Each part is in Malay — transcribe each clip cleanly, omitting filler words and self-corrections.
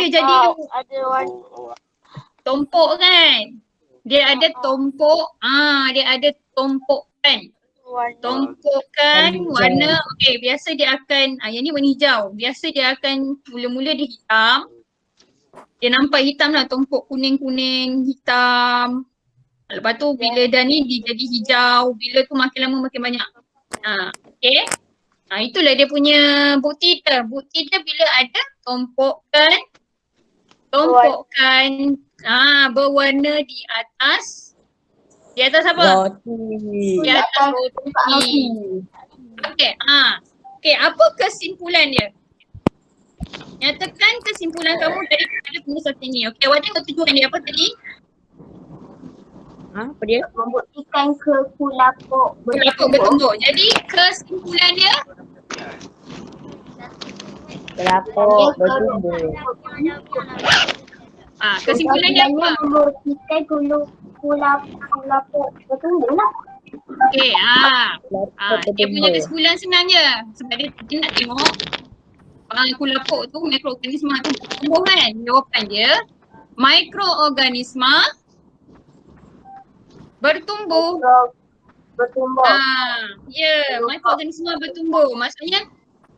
dia jadi tompok kan. Dia ada tompok, dia ada tompokan. Tompokan warna, okey, biasa dia akan, yang ni warna hijau. Biasa dia akan mula-mula dia hitam. Dia nampak hitam lah, tompok kuning-kuning, hitam. Lepas tu bila dah ni dia jadi hijau, bila tu makin lama makin banyak. Okey. Itulah dia punya bukti dia. Bukti dia bila ada tompokan berwarna di atas apa? Roti. Di atas roti. Okey, okey, apa kesimpulan dia? Nyatakan kesimpulan kamu daripada penjelasan ini. Okey, awak tengok tujuan dia apa tadi? Apa dia? Membuktikan kulapuk bertumbuh. Jadi kesimpulan dia? Kulapuk bertumbuh. Kesimpulan dia apa? Membuktikan kulapuk bertumbuh lah. Okey, dia punya kesimpulan senang je. Sebab dia nak tengok kulapuk tu, mikroorganisma tu bertumbuh kan? Jawapan dia, mikroorganisma bertumbuh. Mikroorganisma bertumbuh. Maksudnya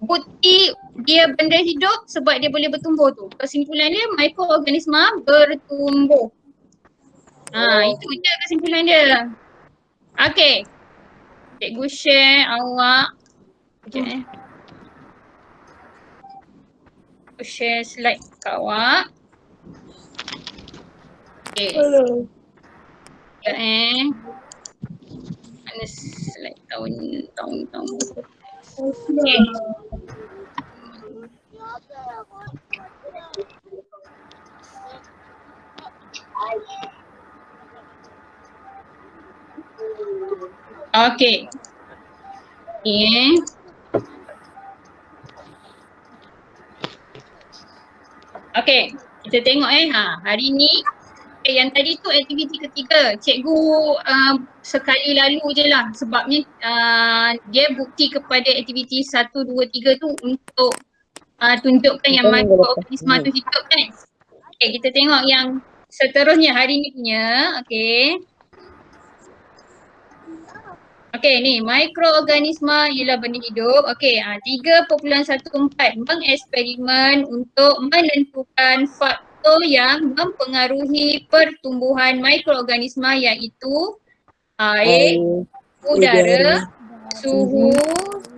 bukti dia benda hidup sebab dia boleh bertumbuh tu. Kesimpulan dia mikroorganisma bertumbuh. Itu je kesimpulan dia. Okey. Cikgu share awak. Sekejap share slide kat awak. Okay. Mana slide tahun. Okay. Okay. Okay, kita tengok hari ni yang tadi tu aktiviti ketiga. Cikgu sekali lalu je lah sebabnya dia bukti kepada aktiviti 1, 2, 3 tu untuk tunjukkan yang mikroorganisma tu hidup kan. Okay, kita tengok yang seterusnya hari ni punya. Okay. Okay ni, mikroorganisma ialah benda hidup. Okay, 3.14 mengeksperimen untuk menentukan faktor yang mempengaruhi pertumbuhan mikroorganisma iaitu air, udara, suhu,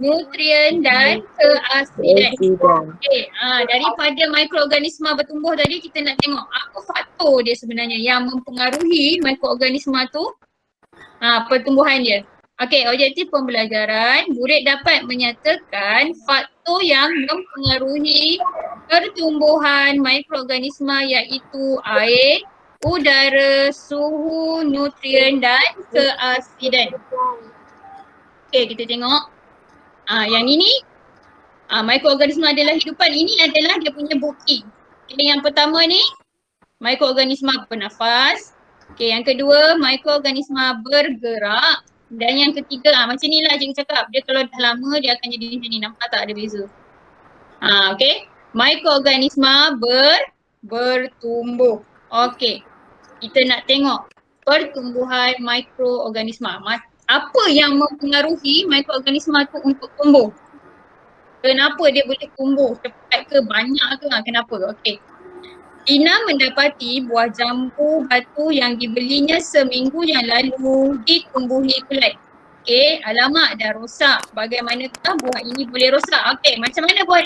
nutrien dan keasidan. Okay, daripada mikroorganisma bertumbuh tadi kita nak tengok apa faktor dia sebenarnya yang mempengaruhi mikroorganisma tu pertumbuhan dia. Okey, objektif pembelajaran, murid dapat menyatakan faktor yang mempengaruhi pertumbuhan mikroorganisma iaitu air, udara, suhu, nutrien dan keasidan. Okey, kita tengok. Yang ini mikroorganisma adalah hidupan. Ini adalah dia punya bukti. Okay, yang pertama ni mikroorganisma bernafas. Okey, yang kedua mikroorganisma bergerak. Dan yang ketiga, macam ni lah cikgu cakap. Dia kalau dah lama dia akan jadi macam ni. Nampak tak ada beza? Okay. Mikroorganisma bertumbuh. Okay. Kita nak tengok pertumbuhan mikroorganisma. Apa yang mempengaruhi mikroorganisma tu untuk tumbuh? Kenapa dia boleh tumbuh cepat ke banyak ke? Kenapa? Okay. Ina mendapati buah jambu batu yang dibelinya seminggu yang lalu ditumbuhi kulat. Okey, alamak dah rosak. Bagaimanakah buah ini boleh rosak? Okey, macam mana buah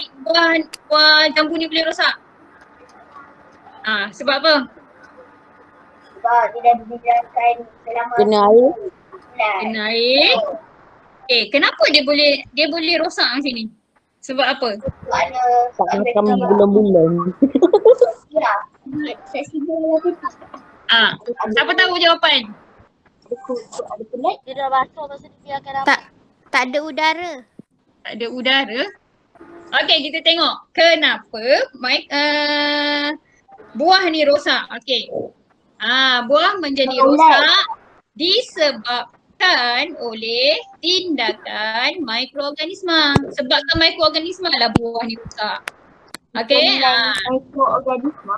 jambu ni boleh rosak? Sebab apa? Sebab tidak dibiarkan selama kena air. Kena air. Okey, kenapa dia boleh rosak macam ni? Sebab apa? Tak makan bulan-bulan. Siapa tahu jawapan? Dia dah basuh masa dibiarkan lama. Tak ada udara. Tak ada udara. Okey, kita tengok kenapa buah ni rosak. Okey. Buah menjadi rosak disebabkan oleh tindakan mikroorganisma. Sebabkan mikroorganisma lah buah ni rosak. Okey. Mikroorganisma.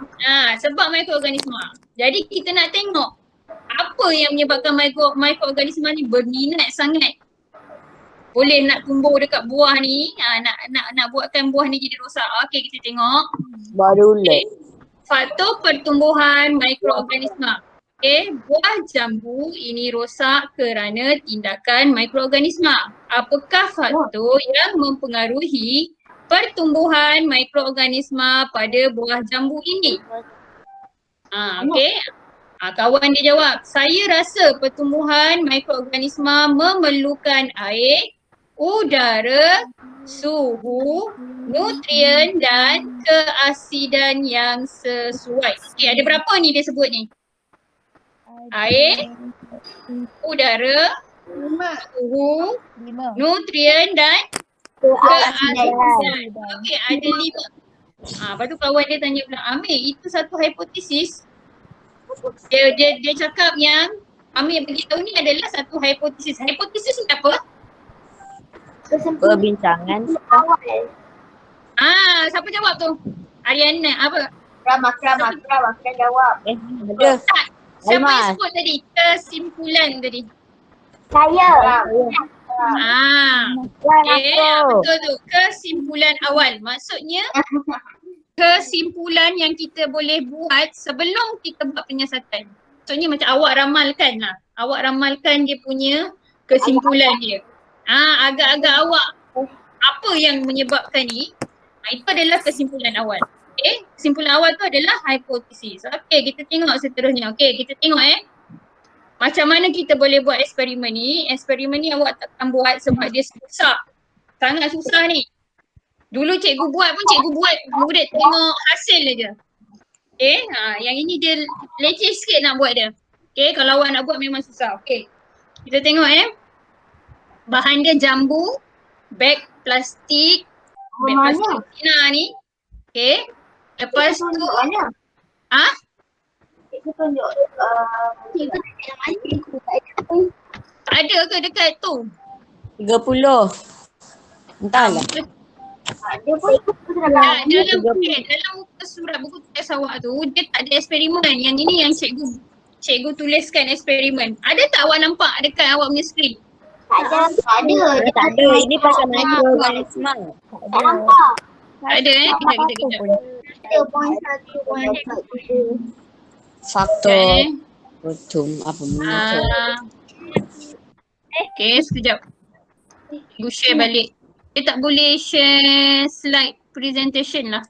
Sebab mikroorganisma. Jadi kita nak tengok apa yang menyebabkan mikroorganisma ni berminat sangat boleh nak tumbuh dekat buah ni, nak buatkan buah ni jadi rosak. Okey, kita tengok. Baru ulat. Faktor pertumbuhan mikroorganisma. Okey, buah jambu ini rosak kerana tindakan mikroorganisma. Apakah faktor yang mempengaruhi pertumbuhan mikroorganisma pada buah jambu ini? Okey. Kawan dia jawab, saya rasa pertumbuhan mikroorganisma memerlukan air, udara, suhu, nutrien dan keasidan yang sesuai. Okey, ada berapa ni dia sebut ni? Air, udara, suhu, nutrien dan keasidan. Okey, ada 5. Lepas tu kawan dia tanya pula, Amir, itu satu hipotesis. Dia cakap yang Amir beritahu ni adalah satu hipotesis. Hipotesis ni apa? Perbincangan. Siapa jawab tu? Ariana apa? Kram jawab. Ada. Siapa yang Almas. sebut tadi? Kesimpulan tadi. Saya. Okay, betul tu. Kesimpulan awal. Maksudnya kesimpulan yang kita boleh buat sebelum kita buat penyiasatan. Maksudnya macam awak ramalkan lah. Awak ramalkan dia punya kesimpulan dia. Agak-agak awak apa yang menyebabkan ni, itu adalah kesimpulan awal. Okay, kesimpulan awal tu adalah hipotesis. Okay, kita tengok seterusnya. Okay, kita tengok macam mana kita boleh buat eksperimen ni. Eksperimen ni awak takkan buat sebab dia susah. Sangat susah ni. Dulu cikgu buat pun cikgu buat murid tengok hasil aja. Okay, yang ini dia leceh sikit nak buat dia. Okay, kalau awak nak buat memang susah. Okay, kita tengok bahan dia jambu, beg plastik, beg plastik Cina ni. Okay, lepas tu Cikgu tunjuk. Cikgu tak mana. tak ada ke dekat tu? 30. Entahlah. Dia pun Dalam muka surat buku tulis awak tu, dia tak ada eksperimen. Yang ini yang cikgu tuliskan eksperimen. Ada tak awak nampak dekat awak punya skrin? tak ada. Tak ada. Ini pasal mikroorganisma. Tak nampak. Tak ada Kejap. Ada poin 1, poin 1. Faktor apa muncul. Okay, sekejap. Cikgu share balik. Dia tak boleh share slide presentation lah.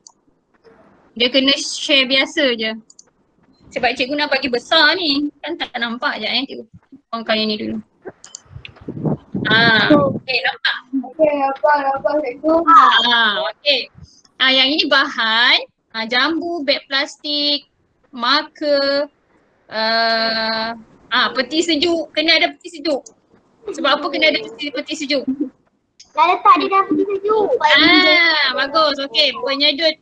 Dia kena share biasa je. Sebab cikgu nak bagi besar ni. Kan tak nampak je cikgu. Tuangkan yang ni dulu. Okay, nampak? Okay, nampak cikgu. Okay. Yang ini bahan. Jambu, beg plastik, marker, peti sejuk. Kena ada peti sejuk. Sebab apa kena ada peti sejuk? Dah letak dia dalam peti sejuk. Bagus. Okey, penyedut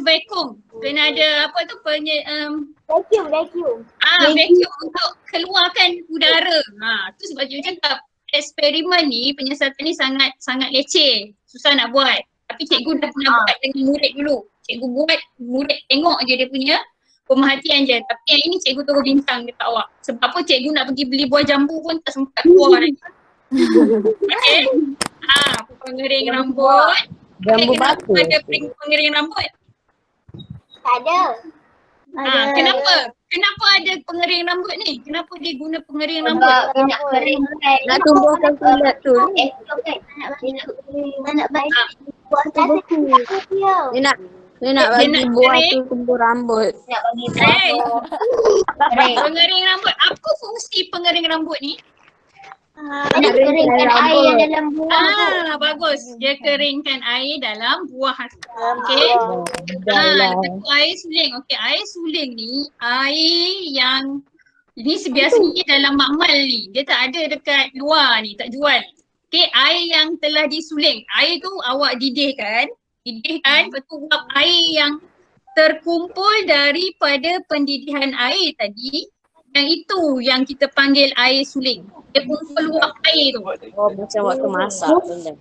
vakum. Kena ada apa tu Vacuum. vacuum untuk keluarkan udara. Tu sebab cikgu cakap eksperimen ni, penyiasatan ni sangat leceh. Susah nak buat. Tapi cikgu dah pernah buat dengan murid dulu. Cikgu buat, murid tengok je dia punya pemerhatian je. Tapi yang ini cikgu terus bincang dekat awak. Sebab apa cikgu nak pergi beli buah jambu pun tak sempat keluar lagi. Okay. Pengering rambut. Jambu batu. Ada pengering rambut? Tak ada. Kenapa ada pengering rambut ni? Kenapa dia guna pengering rambut? Sebab dia nak keringkan. Nak tumbuhkan kulit tu. Nak bagi buah beku. Dia nak bagi buah tu tumbuh rambut. Nak bagi buah. Pengering rambut. Apa fungsi pengering rambut ni? Dia keringkan air yang dalam buah. Bagus. Dia keringkan air dalam buah. Okey. Lepas tu air suling. Okey, air suling ni air yang ini sebiasanya dalam makmal ni. Dia tak ada dekat luar ni, tak jual. Okey, air yang telah disuling. Air tu awak didihkan. Lepas tu uap air yang terkumpul daripada pendidihan air tadi yang itu yang kita panggil air suling. Dia kumpul luap air tu. Oh, macam waktu masak benda.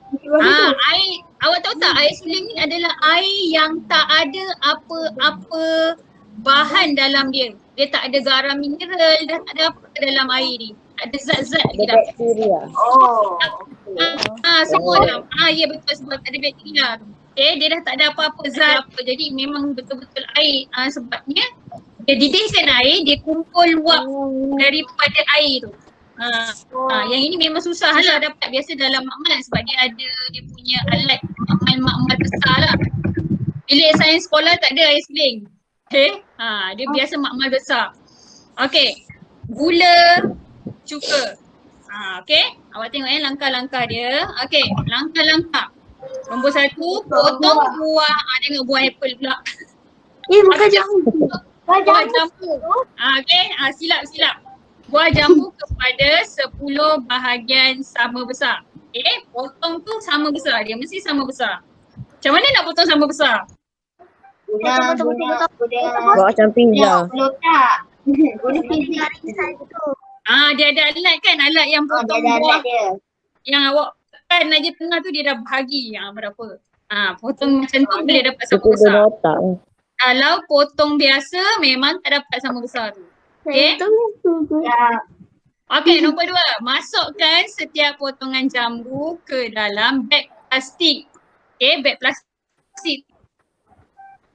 Air, awak tahu tak air suling ni adalah air yang tak ada apa-apa bahan dalam dia. Dia tak ada garam mineral, dah tak ada apa dalam air ni. Tak ada zat-zat lagi Ada dah. bakteria. Semua dalam. Ya betul sebab tak ada bakteria tu. Okay, dia dah tak ada apa-apa zat apa. Jadi memang betul-betul air. Sebabnya dia didihkan air, dia kumpul luap daripada air tu. Yang ini memang susah lah dapat biasa dalam makmal sebab dia ada dia punya alat makmal besar lah. Bilik sains sekolah tak ada air suling. Okay, dia biasa makmal besar. Okay, gula, cuka. Okay, awak tengok langkah-langkah dia. Okay, langkah-langkah. Nombor 1, potong buah. Tengok buah apple pula. Bukan jambu. Buah jambu. Okay, silap. Buah jambu kepada 10 bahagian sama besar. Okay, potong tu sama besar. Dia mesti sama besar. Macam mana nak potong sama besar? Guna. Buat macam pizza. Guna pizza tu. Dia ada alat kan? Alat yang potong buah. Yang awak tekan aja tengah tu dia dah bahagi berapa. Potong macam tu boleh dapat sama Itu besar. guna otak. Kalau potong biasa memang tak dapat sama besar tu. Okay? Okay, nombor 2. Masukkan setiap potongan jambu ke dalam beg plastik. Okay, beg plastik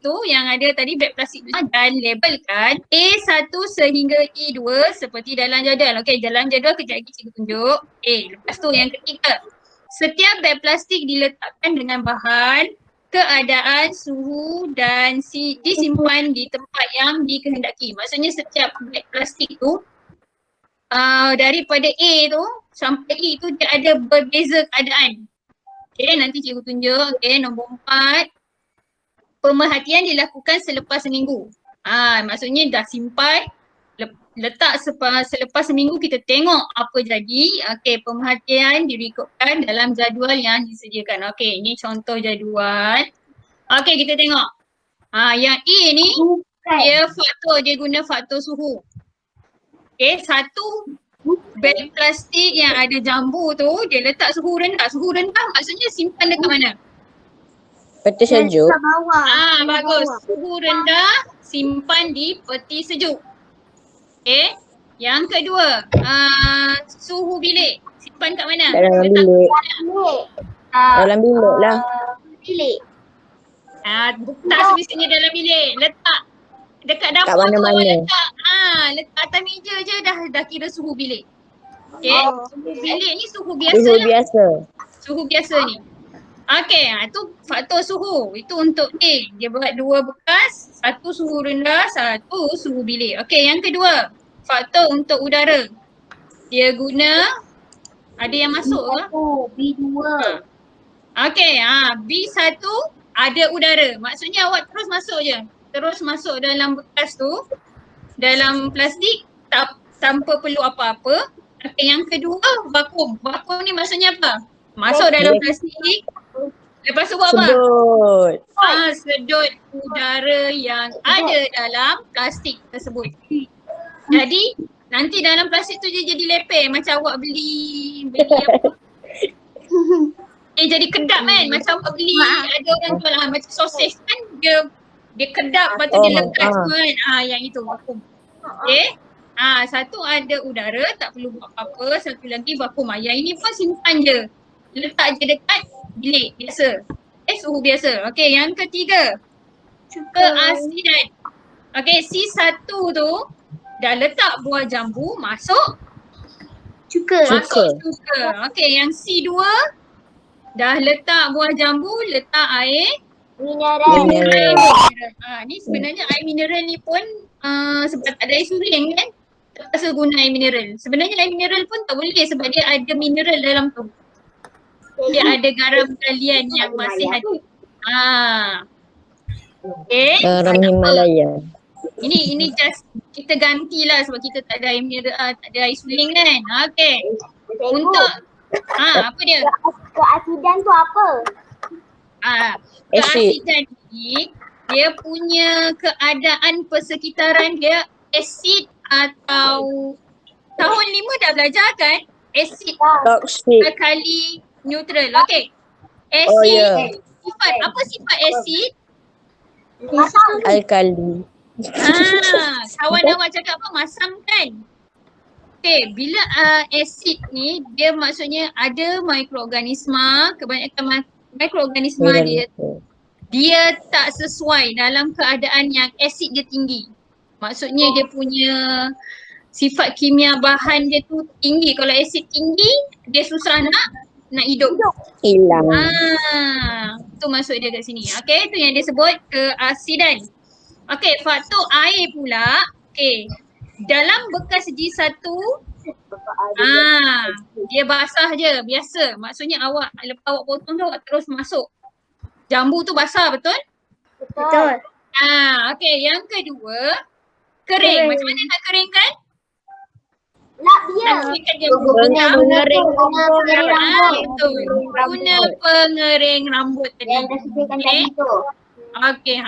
tu yang ada tadi beg plastik dan labelkan A1 sehingga E2 seperti dalam jadual. Okay, dalam jadual kejap lagi cikgu tunjuk. Lepas tu yang ketiga. Setiap beg plastik diletakkan dengan bahan, keadaan, suhu dan disimpan di tempat yang dikehendaki. Maksudnya setiap beg plastik tu daripada A tu sampai E tu dia ada berbeza keadaan. Okay, nanti cikgu tunjuk. Okay, nombor 4. Pemerhatian dilakukan selepas seminggu. Maksudnya dah simpan, letak selepas seminggu kita tengok apa jadi. Okay, pemerhatian direkodkan dalam jadual yang disediakan. Okay, ini contoh jadual. Okay, kita tengok. Yang E ni dia guna faktor suhu. Okay, satu beg plastik yang ada jambu tu dia letak suhu rendah. Suhu rendah maksudnya simpan dekat mana? Peti sejuk. Bagus. Suhu rendah simpan di peti sejuk. Okay. Yang kedua, suhu bilik. Simpan kat mana? Dalam bilik. Dalam bilik lah. Bilik. Tak semestinya dalam bilik. Letak dekat dapur kat mana-mana. Letak atas meja je dah kira suhu bilik. Okay. Suhu bilik ni suhu biasa Suhu lah. biasa. Suhu biasa ni. Okay, itu faktor suhu. Itu untuk A. Dia buat 2 bekas. 1 suhu rendah, 1 suhu bilik. Okay, yang kedua. Faktor untuk udara. Dia guna, ada yang masuk ke? B2. Okay, B1 ada udara. Maksudnya awak terus masuk je. Terus masuk dalam bekas tu. Dalam plastik tanpa perlu apa-apa. Okay, yang kedua, vakum. Vakum ni maksudnya apa? Masuk dalam plastik. Lepas tu buat apa? Sedut. Sedut udara yang ada dalam plastik tersebut. Jadi nanti dalam plastik tu je jadi lepeh macam awak beli apa? Jadi kedap kan? Macam awak beli ada orang jual macam sosis kan dia kedap lepas tu dia lekat semua kan. Yang itu vakum. Okay. Satu ada udara tak perlu buat apa-apa, satu lagi vakum. Yang ini pun simpan je. Letak je dekat bilik biasa. Suhu biasa. Okay, yang ketiga. Keasidan. Okay, C1 tu dah letak buah jambu masuk Cuka. masuk cuka. Okay, yang C2 dah letak buah jambu, letak air Mineral. Mineral. Ni sebenarnya air mineral ni pun sebab tak ada air suling kan, terpaksa guna air mineral. Sebenarnya air mineral pun tak boleh sebab dia ada mineral dalam tu. Dia ada garam galian yang masih ada. Okay. Garam Himalaya. Ini just kita gantilah sebab kita tak ada air mineral, tak ada air suling kan. Okay. Untuk apa dia? Keasidan tu apa? Keasidan ni dia punya keadaan persekitaran dia asid atau tahun 5 dah belajar kan? Asid Toxic. alkali neutral. Okey. Oh Asid ya. sifat apa sifat asid? Alkali. Kawan awak cakap apa? Masam kan? Okey, bila asid ni dia maksudnya ada mikroorganisma, kebanyakan mikroorganisma dia tak sesuai dalam keadaan yang asid dia tinggi. Maksudnya dia punya sifat kimia bahan dia tu tinggi. Kalau asid tinggi, dia susah nak hidup. Hilang. Tu maksud dia kat sini. Okey, tu yang dia sebut keasidan. Okey, faktor air pula. Okey. Dalam bekas G1 dia basah je, biasa. Maksudnya lepas awak potong tu awak terus masuk. Jambu tu basah, betul? Betul. Okey, yang kedua kering. Macam mana nak keringkan? Lap dia. Guna mengering Betul. Guna pengering rambut tadi. Yang dah sediakan tadi tu. Okey,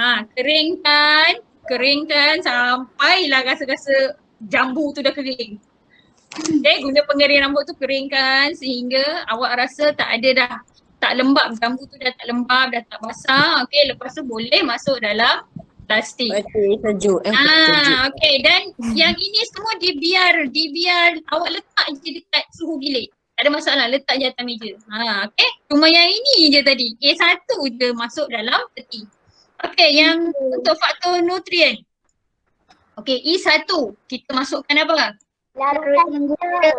keringkan sampailah rasa-rasa jambu tu dah kering. Okay, guna pengering rambut tu keringkan sehingga awak rasa tak lembab, jambu tu dah tak lembab, dah tak basah. Okey, lepas tu boleh masuk dalam plastik. Sejuk. Okey, dan yang ini semua dibiar awak letak je dekat suhu bilik. Tak ada masalah, letak je atas meja. Okey, cuma yang ini je tadi. A1 je masuk dalam peti. Okey, yang untuk faktor nutrien. Okey, E1 kita masukkan apa? Larutan gula.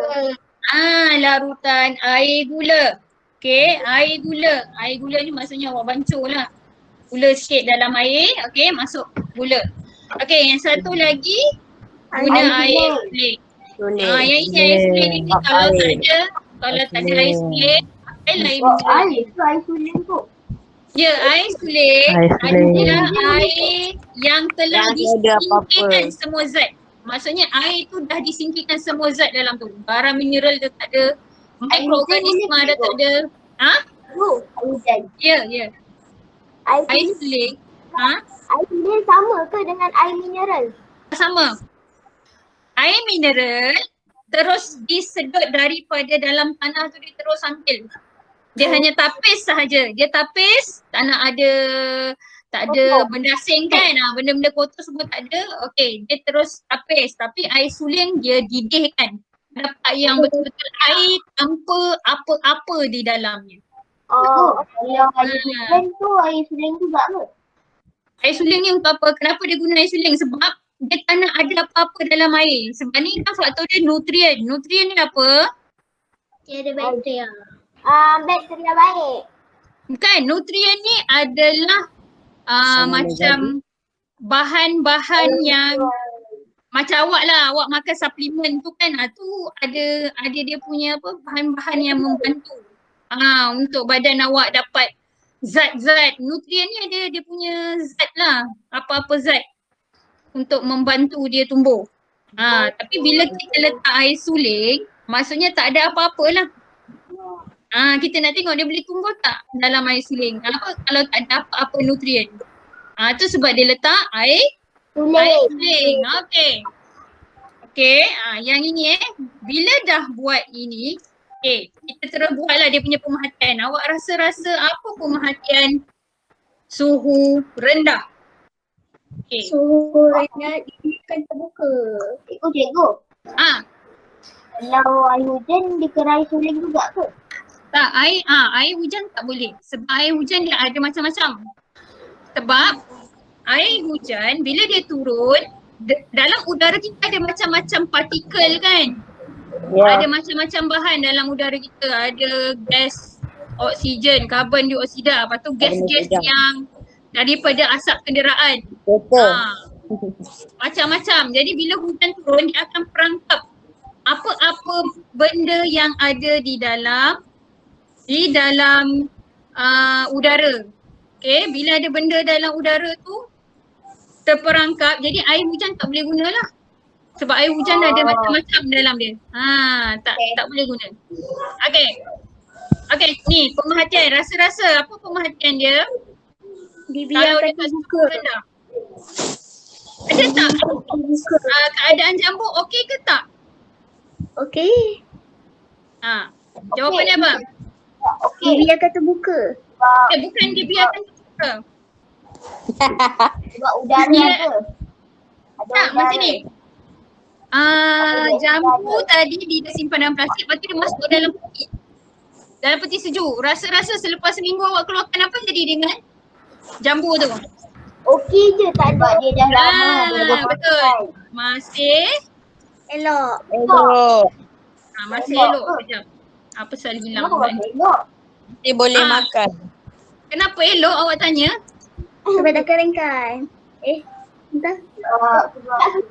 Larutan air gula. Okey, air gula. Air gula ni maksudnya awak bancur lah. Gula sikit dalam air, okey, masuk gula. Okey, yang satu lagi guna air suling. Yang ini air suling ni kalau tak ada air suling, pakai lain Air suling tu. Ya, air suling adalah air yang telah disingkirkan semua zat. Maksudnya air tu dah disingkirkan semua zat dalam tu. Barang mineral dah tak ada, mikroorganisma dah tak ada. Hujan. Ya. Air Air suling. suling sama ke dengan air mineral? Sama. Air mineral terus disedut daripada dalam tanah tu, dia terus ambil. Dia hanya tapis sahaja. Dia tapis, tak ada benda asing kan. Benda-benda kotor semua tak ada. Okey, dia terus tapis. Tapi air suling dia didihkan. Dapat yang betul-betul air tanpa apa-apa di dalamnya. Kalau air suling tu, air suling juga ke? Air suling ni untuk apa? Kenapa dia guna air suling? Sebab dia tak nak ada apa-apa dalam air. Sebab ni kan faktor dia nutrien. Nutrien ni apa? Dia ada bakteria. Bakteria baik. Bukan, nutrien ni adalah macam bahan-bahan yang macam awak lah, awak makan suplemen tu kan, tu ada dia punya apa, bahan-bahan yang membantu untuk badan awak dapat zat-zat. Nutrien ni ada dia punya zat lah, apa-apa zat untuk membantu dia tumbuh. Tapi bila kita letak air suling, maksudnya tak ada apa-apa lah. Kita nak tengok dia boleh tumbuh tak dalam air suling. Kalau tak ada apa-apa nutrien. Tu sebab dia letak air suling. Okey, yang ini bila dah buat ini, kita terus buatlah dia punya pemerhatian. Awak rasa apa pemerhatian suhu rendah? Suhu rendah kan terbuka. Cikgu. Kalau air hujan dikira air suling juga ke? Tak, air hujan tak boleh. Sebab air hujan dia ada macam-macam. Sebab air hujan bila dia turun, dalam udara kita ada macam-macam partikel kan. Ada macam-macam bahan dalam udara kita. Ada gas oksigen, karbon dioksida. Lepas tu gas-gas yang daripada asap kenderaan. Macam-macam. Jadi bila hujan turun, dia akan perangkap apa-apa benda yang ada di dalam udara. Okey, bila ada benda dalam udara tu terperangkap, jadi air hujan tak boleh guna lah. Sebab air hujan ada macam-macam dalam dia. Tak boleh guna. Okey, ni pemerhatian. Rasa-rasa apa pemerhatian dia? Dibiarkan terbuka. Ada tak keadaan jambu okey ke tak? Okey. Jawapannya apa? Okey. Biarkan terbuka. Bukan dibiarkan terbuka. Sebab udara Dia- ada. Ada Tak, udara. macam ni. Jambu tadi dia simpan dalam plastik, lepas tu dia masuk dalam peti. Dalam peti sejuk. Rasa-rasa selepas seminggu awak keluarkan apa jadi dengan jambu tu? Okey je, tak ada. Sebab dia dah lama. Dia dah Betul. Masih Elok. masih Elok elok. ke? Sekejap. Apa soal hilang Kenapa kan? elok? Dia boleh Ah. makan. Kenapa elok awak tanya? Sebab dah keringkan. Entah.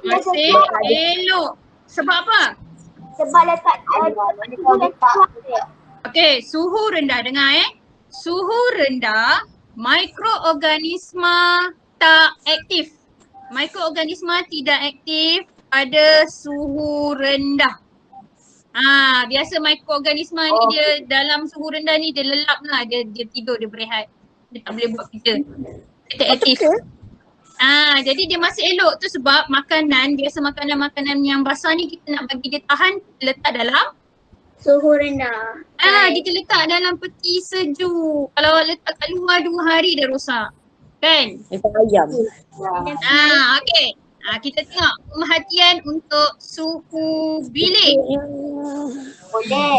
Masih elok. Sebab apa? Sebab letak Okey, suhu rendah. Dengar Suhu rendah, mikroorganisma tak aktif. Mikroorganisma tidak aktif pada suhu rendah. Biasa mikroorganisma ni dia dalam suhu rendah ni dia lelap lah. Dia tidur, dia berehat. Dia tak boleh buat kerja. Dia tak aktif. Jadi dia masih elok tu sebab biasa makanan-makanan yang basah ni kita nak bagi dia tahan, letak dalam Suhu rendah. kita letak dalam peti sejuk. Kalau awak letak kat luar 2 hari dah rosak. Kan? Letak ayam. Okey. Kita tengok pemerhatian untuk suhu bilik. Boleh.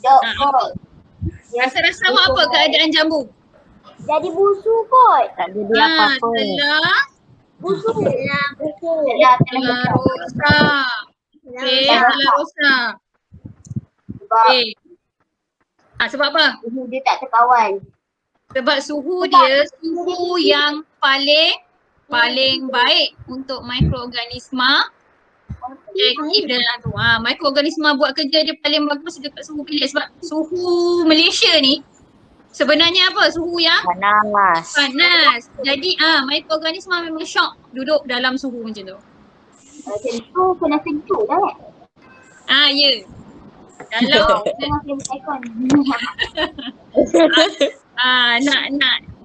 Dok kot. Rasa-rasa awak apa keadaan jambu? Jadi busuk kot. Tak ada dia apa-apa. Busuk. Telah rosak. Telah rosak. Sebab apa? Suhu dia tak terkawal. Sebab suhu dia suhu yang paling baik untuk mikroorganisma aktif dalam tu. Mikroorganisma buat kerja dia paling bagus dekat suhu bilik sebab suhu Malaysia ni sebenarnya apa? Suhu yang panas. Jadi mikroorganisma memang syok duduk dalam suhu macam tu. Macam tu kena sejuk lah. Ya. Kalau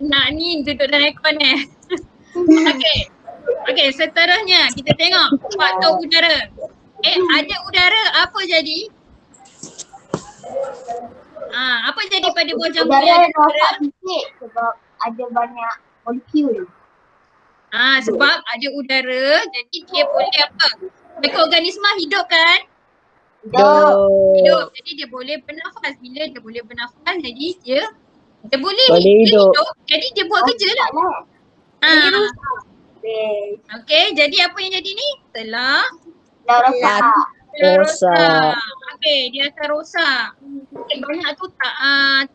nak ni duduk dalam aircon Okey, seterusnya kita tengok faktor udara. Ada udara, apa jadi? Apa jadi pada buah jambu yang ada udara? Sikit sebab ada banyak molekul. Sebab ada udara, jadi dia boleh apa? Mikroorganisma hidup kan? Hidup. Jadi dia boleh bernafas. Bila dia boleh bernafas, jadi dia boleh hidup. Jadi dia buat kerja lah. Okey, jadi apa yang jadi ni? Telah rosak. Okey, dia akan rosak. Banyak tu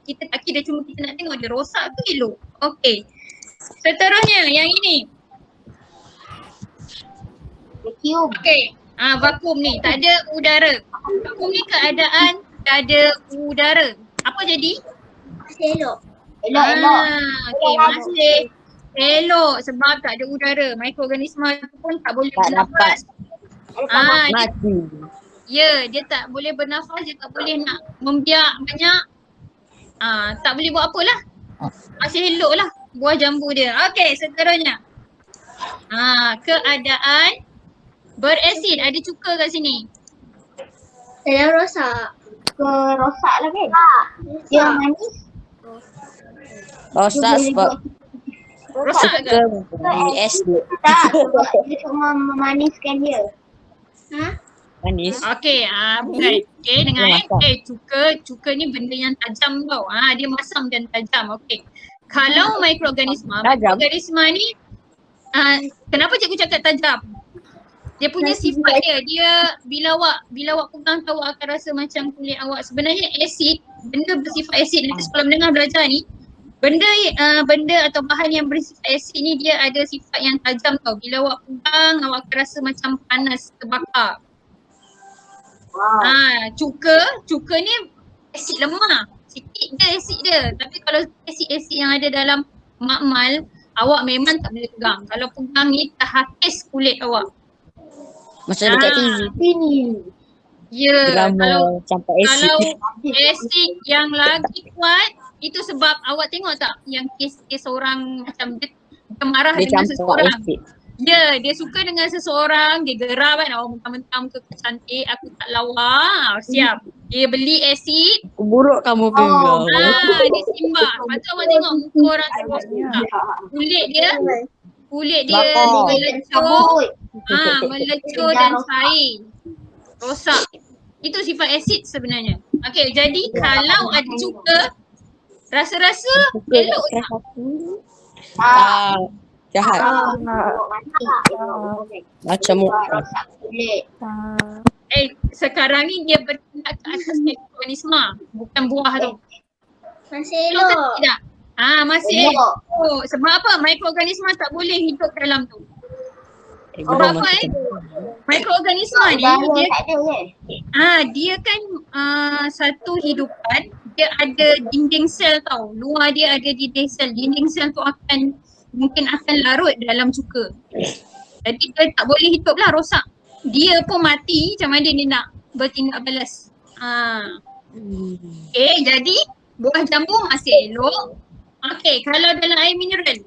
kita tak kira, cuma kita nak tengok dia rosak tu elok. Okey. Seterusnya yang ini. Vacuum. Okey. Vakum ni tak ada udara. Vakum ni keadaan tak ada udara. Apa jadi? Masih elok. Elok. Okey, masih elok sebab tak ada udara. Mikroorganisma tu pun tak boleh bernafas. Mati. Dia tak boleh bernafas, dia tak boleh nak membiak banyak. Tak boleh buat apalah. Masih elok lah buah jambu dia. Okey, seterusnya. Keadaan berasid. Ada cuka kat sini. Telah rosak. Rosak lah kan? Dia manis. Rosak sebab Rosak ke? asid. Tak, sebab dia cuma memaniskan dia. Manis. Okey, bukan. Okey, dengar cuka ni benda yang tajam tau. Dia masam dan tajam. Okey. Kalau mikroorganisma ni kenapa cikgu cakap tajam? Dia punya sifat dia bila awak pegang tu awak akan rasa macam kulit awak. Sebenarnya asid, benda bersifat asid, nanti sekolah menengah belajar ni, benda atau bahan yang bersifat asid ni dia ada sifat yang tajam tau. Bila awak pegang awak akan rasa macam panas, terbakar. Cuka ni asid lemah. Sikit je asid dia. Tapi kalau asid-asid yang ada dalam makmal, awak memang tak boleh pegang. Kalau pegang ni terhakis kulit awak. Macam dekat TV. Ya, Drama campak asid. kalau asid yang lagi kuat, itu sebab awak tengok tak yang kes orang macam dia marah Dia dengan campur seseorang. asid. Dia suka dengan seseorang, dia geram kan, mentang-mentang muka aku cantik, aku tak lawa, siap. Dia beli asid. Buruk kamu Pinggal. Dia simbah. Lepas tu abang tengok muka orang tu rosak. Kulit dia melecur dan cair. Rosak. Itu sifat asid sebenarnya. Okey, jadi kalau ada cuka, rasa-rasa elok tak? Jahat. Macam sekarang ni dia bertindak ke atas mikroorganisma, bukan buah tu. Masih elok. Tidak. Masih elok. Sebab apa? Mikroorganisma tak boleh hidup dalam tu. Sebab apa mikroorganisma ni dia kan satu hidupan, dia ada dinding sel tau. Luar dia ada dinding sel. Dinding sel tu mungkin akan larut dalam cuka. Jadi dia tak boleh hidup lah, rosak. Dia pun mati, macam mana dia nak bertindak balas. Jadi buah jambu masih elok. Kalau dalam air mineral.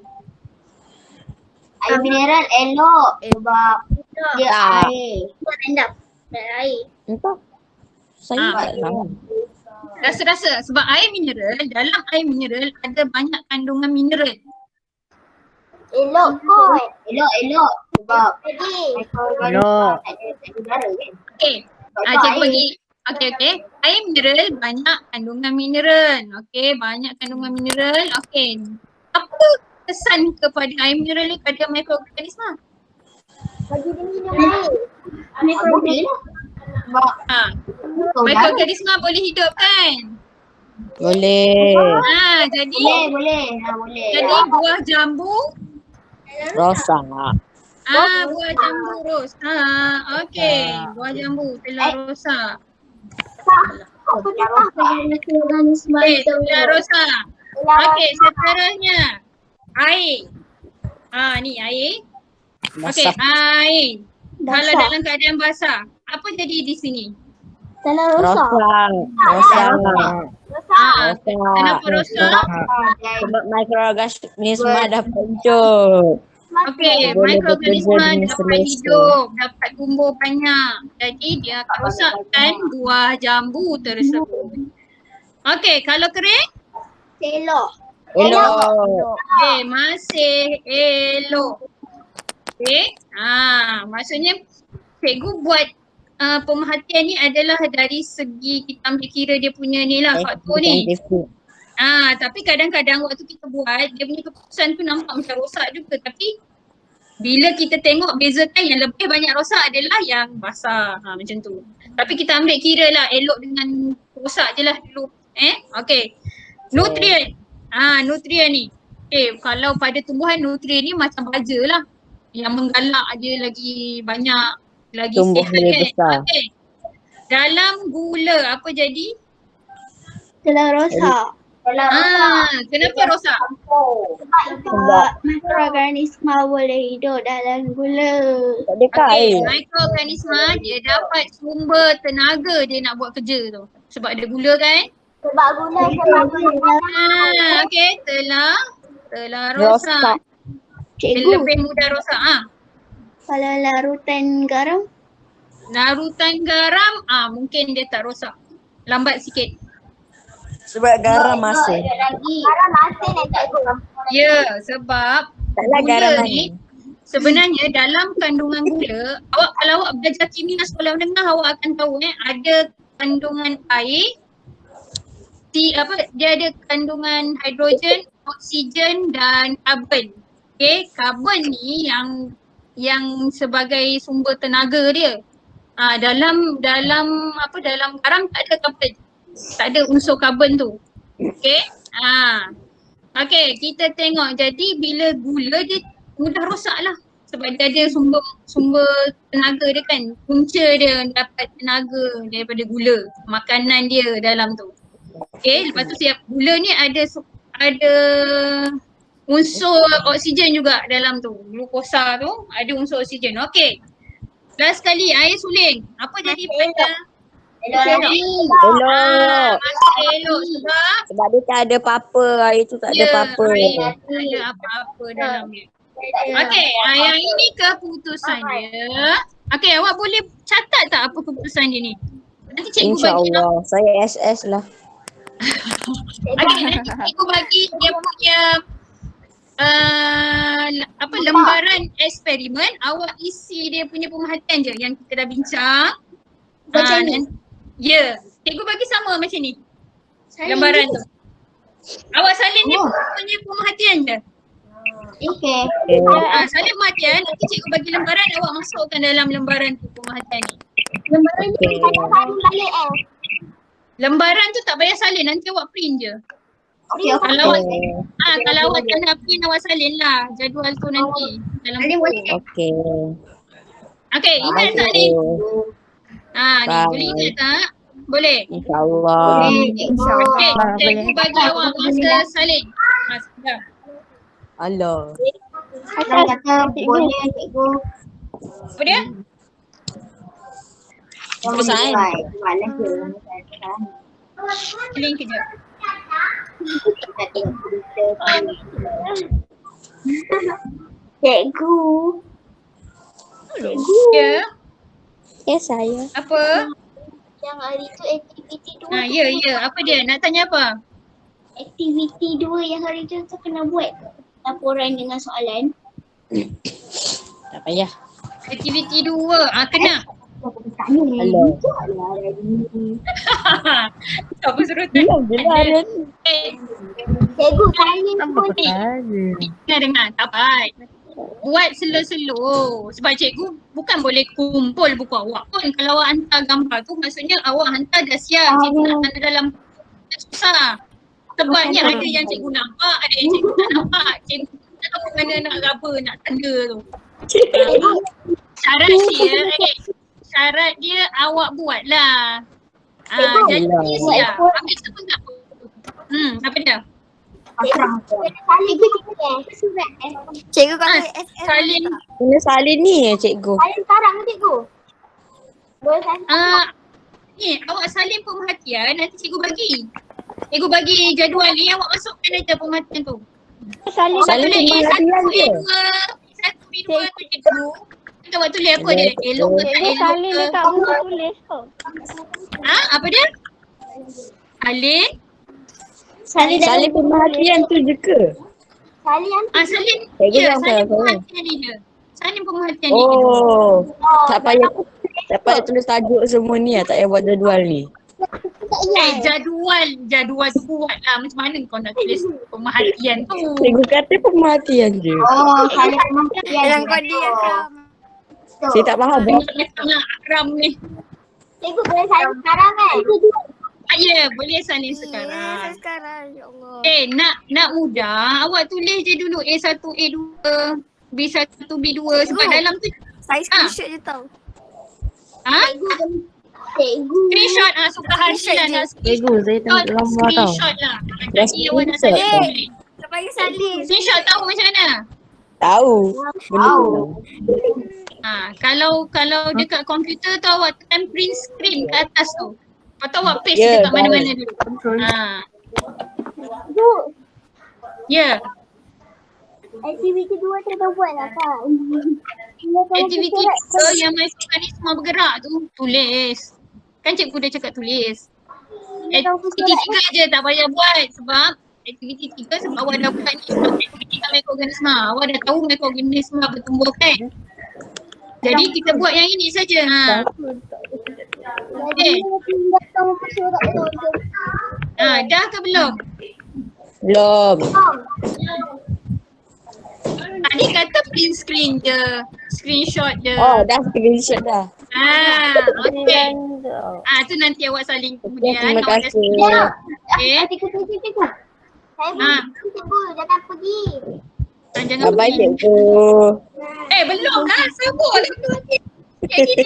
Air mineral elok sebab dia air. Rendam dalam air. Entah. Saya tak tahu. Rasa-rasa sebab dalam air mineral ada banyak kandungan mineral. Elok kot. Elok. Sebab Elok. Cikgu bagi. Air mineral banyak kandungan mineral. Banyak kandungan mineral. Apa kesan kepada air mineral ni pada mikroorganisma? bagi dia minum air. Mikroorganisma boleh hidup kan? Boleh. Jadi Boleh. jadi buah jambu Rosak. buah jambu rosak. Buah jambu telah rosak. Mikroorganisma Telah rosak. Seterusnya air. Ni air. Basah. Air. Kalau dalam keadaan basah, apa jadi di sini? Telah rosak. Rosak. Kenapa rosak? Sebab mikroorganisma dah pencur. Mikroorganisma dapat hidup, dapat tumbuh banyak. Jadi dia akan rosakkan buah jambu tersebut. Kalau kering? Elok. Masih elok. Maksudnya cikgu buat pemerhatian ni adalah dari segi kita ambil kira dia punya ni lah faktor ni. Tapi kadang-kadang waktu kita buat, dia punya keputusan tu nampak macam rosak juga. Tapi bila kita tengok bezakan yang lebih banyak rosak adalah yang basah. Macam tu. Tapi kita ambil kira lah elok dengan rosak je lah dulu. Nutrien. Nutrien ni. Kalau pada tumbuhan nutrien ni macam baja lah. Yang menggalak dia lagi banyak, lagi tumbuh sihat lebih besar. Dalam gula apa jadi? Telah rosak. Kenapa rosak? Sebab mikroorganisma boleh hidup dalam gula. Mikroorganisma dia dapat sumber tenaga dia nak buat kerja tu. Sebab ada gula kan? Sebab gula telah rosak. Dia lebih mudah rosak. Kalau larutan garam? Larutan garam, mungkin dia tak rosak. Lambat sikit. Sebab garam masih. Garam masih nak tak gula. Ya, sebab gula ni sebenarnya dalam kandungan gula, kalau awak belajar kimia sekolah menengah, awak akan tahu ada kandungan air, dia ada kandungan hidrogen, oksigen dan karbon. Karbon ni yang sebagai sumber tenaga dia. Dalam garam tak ada karbon. Tak ada unsur karbon tu. Kita tengok. Jadi bila gula dia mudah rosak lah. Sebab dia ada sumber tenaga dia kan. Punca dia dapat tenaga daripada gula. Makanan dia dalam tu. Lepas tu gula ni ada unsur oksigen juga dalam tu. Glukosa tu ada unsur oksigen. Last sekali air suling. Apa jadi pada? Elok. Masih elok sebab dia tak ada apa-apa. Air tu tak ada apa-apa. Tak ada apa-apa dalam dia. Okey, yang ini keputusan dia. Okey, awak boleh catat tak apa keputusan dia ni? Nanti cikgu bagi InsyaAllah. Saya SS lah. okey, nanti cikgu bagi dia punya lembaran eksperimen, awak isi dia punya pemerhatian je yang kita dah bincang. Macam ni? Ya, cikgu bagi sama macam ni. Lembaran tu. Awak salin dia punya pemerhatian je. Okay. Salin pemerhatian, nanti cikgu bagi lembaran, awak masukkan dalam lembaran tu pemerhatian ni. Lembaran ni saya salin balik Lembaran tu tak payah salin, nanti awak print je. Okay. Kalau awak tak nak print, awak salin lah jadual tu nanti. Dalam Okey. Okey, ingat tak ni? Ni boleh ingat tak? Boleh? InsyaAllah. Okey, cikgu bagi awak masa salin. Sudah. Allah. Saya kata boleh cikgu. Apa dia? Pesan. Malas je. Link kejap. Cikgu. Ya, Ya saya. apa? Yang hari tu aktiviti 2 Ya. Apa dia? Nak tanya apa? Aktiviti 2 yang hari tu kena buat laporan dengan soalan. Tak payah. Aktiviti 2. Kena. Allah. Siapa suruh tanya? Cikgu salin pun Dengar. Tak apa. Buat slow-slow. Sebab cikgu bukan boleh kumpul buku awak pun. Kalau awak hantar gambar tu, maksudnya awak hantar dah siap. Cikgu nak tanda dalam susah. Sebabnya ada yang cikgu nampak, ada yang cikgu tak nampak. Cikgu tak tahu mana nak apa, nak tanda tu. Syarat dia awak buat lah. Jadi siap. Ambil siapa tak apa. Apa dia? Cikgu kalau Salin. Kena salin ni cikgu. Salin sekarang ke cikgu? Boleh salin? Ni awak salin pemerhatian, nanti cikgu bagi. Cikgu bagi jadual ni, awak masukkan aja pemerhatian tu. salin Salin pemerhatian je. A1, B2 tu je dulu. Kita awak tulis apa dia? Elok ke tak elok salin ke? dekat buku tulis tu. Apa dia? Salin? Salin pemerhatian tu je ke? Salin yang Salin. Cikgu Ya, yang salin apa? pemerhatian ni je. Salin pemerhatian ni je. Oh. Tak payah tulis tajuk semua ni lah. Tak payah buat jadual ni. Jadual tu buat lah. Macam mana kau nak tulis pemerhatian tu? Cikgu kata pemerhatian je. salin pemerhatian. Yang kau diagram. Saya tak faham. Tengah Akram ni. Cikgu boleh salin sekarang kan? Ya, boleh salin sekarang. Sekarang ya Allah. Nak mudah, awak tulis je dulu A1, A2, B1, B2 sebab dalam tu Saya screenshot je tau. Cikgu. screenshot suka hati lah nak Cikgu, saya tengok gambar tau. screenshot lah. Jadi awak nak screenshot salin tau. boleh. Tak payah salin. Screenshot tahu macam mana? Tahu. Benda tu. Kalau dekat komputer tu awak tekan print screen kat atas tu. Lepas tu awak paste Ya, dekat mana-mana dulu. Ya. Aktiviti 2 kita buat lah kan? Aktiviti tu yang mekanisme bergerak tu tulis. Kan cikgu dah cakap tulis. Aktiviti 3 je tak payah buat sebab aktiviti 3 sebab awak dah buat ni sebab aktiviti mikroorganisme. Awak dah tahu mikroorganisme bertumbuh kan? Jadi kita buat yang ini saja. Okey. Dah ke belum? Belum. Tadi kata print screen je. Screenshot je. Oh, dah screenshot dah. Okey. Tu nanti awak saling kemudian. Terima Awak dah kasih. screenshot. Okey. Cikgu. Saya pergi cikgu, jangan pergi. Jangan Bye-bye pergi. cikgu. Belum lah. Sabarlah dulu. Kayak gini.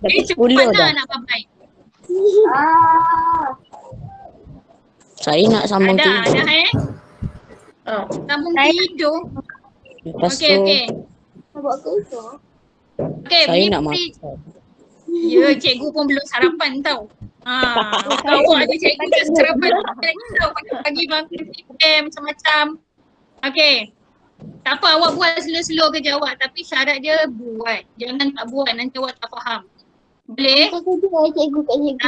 Dapat 10 Cepat dah. lah nak bye-bye. Saya nak sambung Ada tidur. Sambung tidur. Lepas tu, Okey. Nak buat ke itu? Okey, saya nak beri- makan. Ya, cikgu pun belum sarapan tau. Awak ada cikgu dah sarapan lagi tau. Pagi makan PM macam-macam. Okey. Tak apa awak buat slow-slow kerja awak tapi syarat dia buat. Jangan tak buat nanti awak tak faham. Boleh? Cikgu kat cikgu.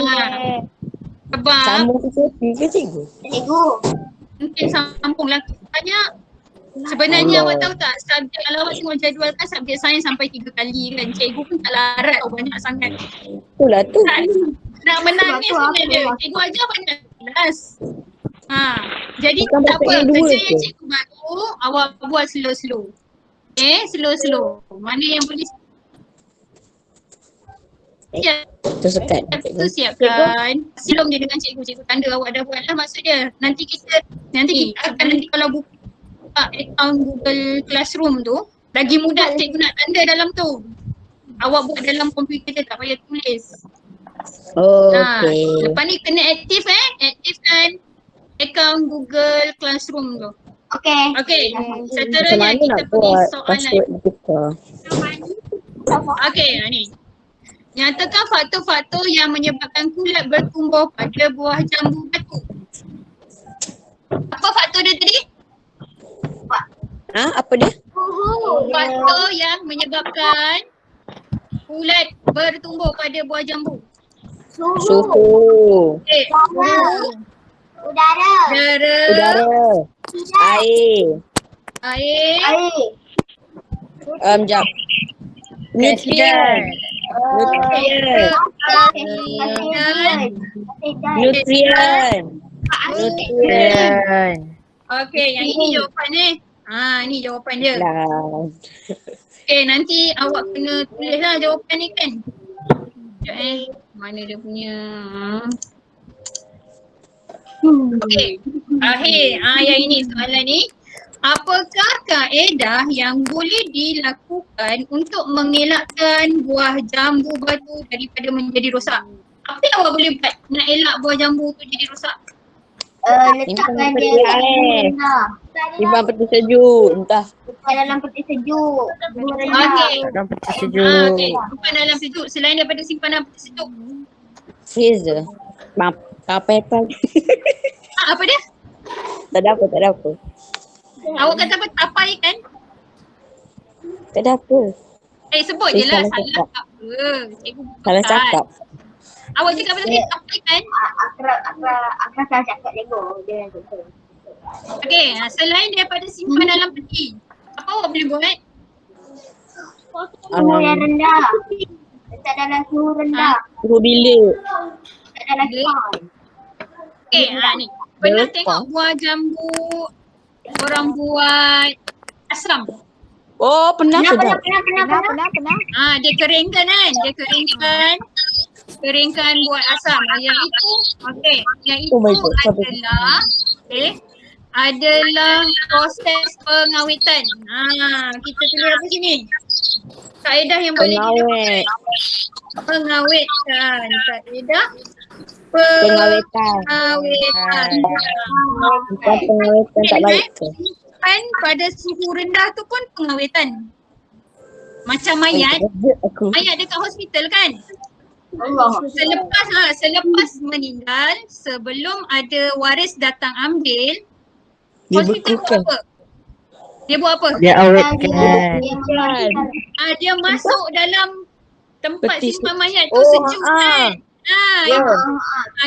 Sebab Sambung PKP ke cikgu? Cikgu. mungkin sambung lah banyak. Sebenarnya Allah. awak tahu tak subjek kalau awak tengok jadual kan subjek sains sampai 3 kali kan. Cikgu pun tak larat tau banyak sangat. Itulah tu. Nak menangis Sebab tu sebenarnya. apa? Cikgu ajar banyak kelas. Jadi Bukan tak apa. praktik dua Kerja ke? yang cikgu bagi awak buat slow-slow. Slow-slow. Mana yang boleh siap. Tersekat. Tu siapkan. Silom je dengan cikgu. Cikgu tanda awak dah buat lah maksud dia. Nanti kita akan nanti kalau buka account Google Classroom tu lagi mudah cikgu nak tanda dalam tu. Awak buat dalam komputer je tak payah tulis. Okey. Lepas ni kena aktifkan account Google Classroom tu. Okey. Okey. Macam Seterusnya mana kita nak pergi buat soalan. password kita? Okey, ni. Nyatakan faktor-faktor yang menyebabkan kulat bertumbuh pada buah jambu batu. Apa faktor dia tadi? Apa dia? Faktor yang menyebabkan kulat bertumbuh pada buah jambu. Suhu. Okey. Udara. Udara, Air. air, Air. Jap. Nutrien. Nutrien. Okey, yang ini jawapan ni. Ni jawapan dia. Lah. Okey, nanti awak kena tulis lah jawapan ni kan. Sekejap mana dia punya. Okey, akhir. Yang ini soalan ni. Apakah kaedah yang boleh dilakukan untuk mengelakkan buah jambu batu daripada menjadi rosak? Apa yang awak boleh buat nak elak buah jambu tu jadi rosak? Letakkan Simpan dia peti kat air. rendah. Simpan peti sejuk. Entah. Letakkan dalam peti sejuk. Suhu rendah. Okey. Dalam peti Okey, sejuk. simpan dalam sejuk. Selain daripada simpan dalam peti sejuk. Freezer. Kapetan. Apa dia? Tak ada apa. Awak kata apa? Tapai kan? Tak ada apa. Sebut je lah. Salah Salah cakap. tak apa. Cikgu Salah bukan. cakap. Awak cakap apa tadi? Tapai kan? Akrab salah cakap Lego. Dia betul. Okey, selain daripada simpan dalam peti, apa awak boleh buat? Suhu yang rendah. Letak dalam suhu rendah. Suhu bilik. Letak dalam kipas. Okey, ni. Pernah Lepas. tengok buah jambu orang buat asam? Oh, pernah sedap. Pernah. Dia keringkan kan? Dia keringkan buat asam. Yang itu, yang itu Oh my God, adalah proses pengawetan. Kita tulis apa sini? Kaedah yang boleh Pengawet. pengawetkan. Kaedah Pengawetan. pengawetan. Bukan pengawetan tak baik ke? Kan pada suhu rendah tu pun pengawetan. Macam mayat, Aku. mayat dekat hospital kan? Allah. Selepas meninggal, sebelum ada waris datang ambil, Dia hospital buat bekukan. apa? Dia buat apa? Dia awetkan. Dia mengawetkan. Dia masuk dalam tempat Peti simpan mayat tu Oh, sejuk kan?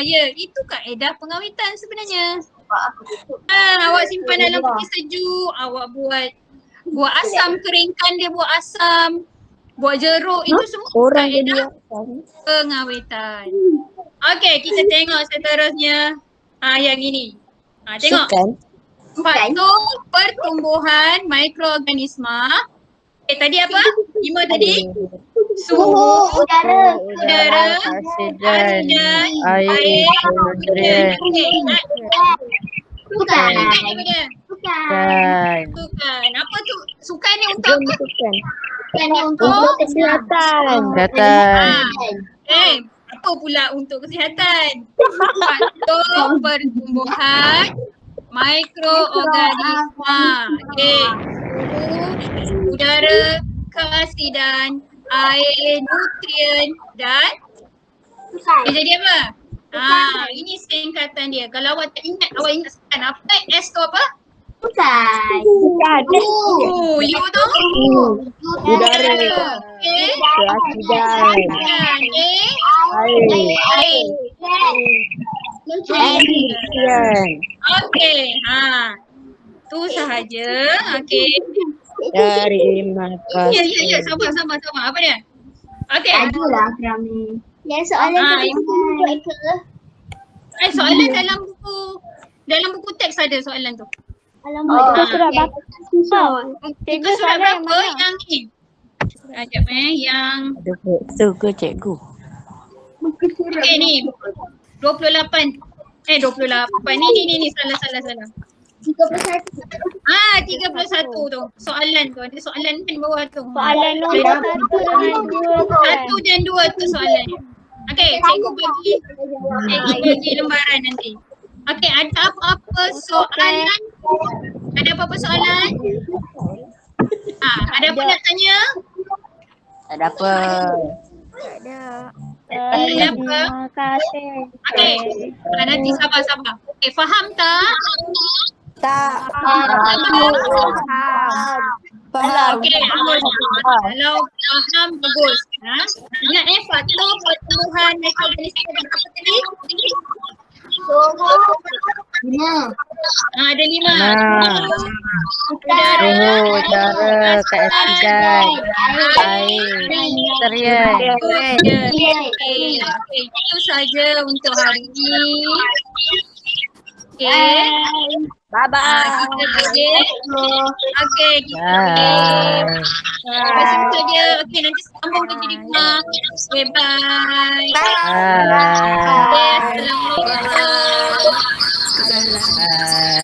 Ya. Itu kaedah pengawetan sebenarnya. Sebab aku tutup. Awak simpan dalam peti sejuk, awak buat asam, keringkan dia buat asam, buat jeruk, itu semua Orang kaedah jadi pengawetan. Okey, kita tengok seterusnya. Yang ini. Tengok. Sukan. Faktor pertumbuhan mikroorganisma. Tadi apa? 5 tadi? Suhu, udara, oksigen, air, nutrien. Sukan. Sukan. Apa tu? Sukan ni untuk apa? Sukan. Sukan ni untuk Kesihatan. Apa pula untuk kesihatan? Faktor pertumbuhan mikroorganisma. Suhu, udara, keasidan, air, nutrien dan dia jadi apa? Ini singkatan dia. Kalau awak tak ingat, awak ingat sekarang apa? S tu apa? Bukan. You tu? Udara. Okay. Keasidan. Air. Oksigen. Okay. Tu sahaja. Okay. Terima Ya, kasih. sabar. Apa dia? Okay. Adulah Rami. Yang soalan tu Soalan dalam buku teks ada soalan tu. Itu surat berapa? Itu surat berapa yang ni? Sekejap yang Tu ke cikgu? okay ni 28. 28. Ni salah. 31. 31 tu. Soalan tu. Ada soalan kan bawah tu. Soalan nombor 1 dengan 2 kan? 1 dan 2 tu soalan. Okey, cikgu bagi lembaran nanti. Okey, ada apa-apa soalan? Ada apa-apa soalan? Ada apa nak tanya? Tak ada apa. Ada apa? Terima kasih. Okey, nanti sabar. Okey, faham tak? Faham. Okey, kalau faham bagus. Ingat faktor pertumbuhan mikroorganisme apa tadi? Ada 5. Udara, keasidan, air, material. Okey, itu saja untuk hari ini. Okey. Bye-bye. Kita pergi. Okey, kita Bye. Sampai situ saja. Okey, nanti sambung lagi di rumah. Okay, bye. Bye. Okay, Assalamualaikum. Bye.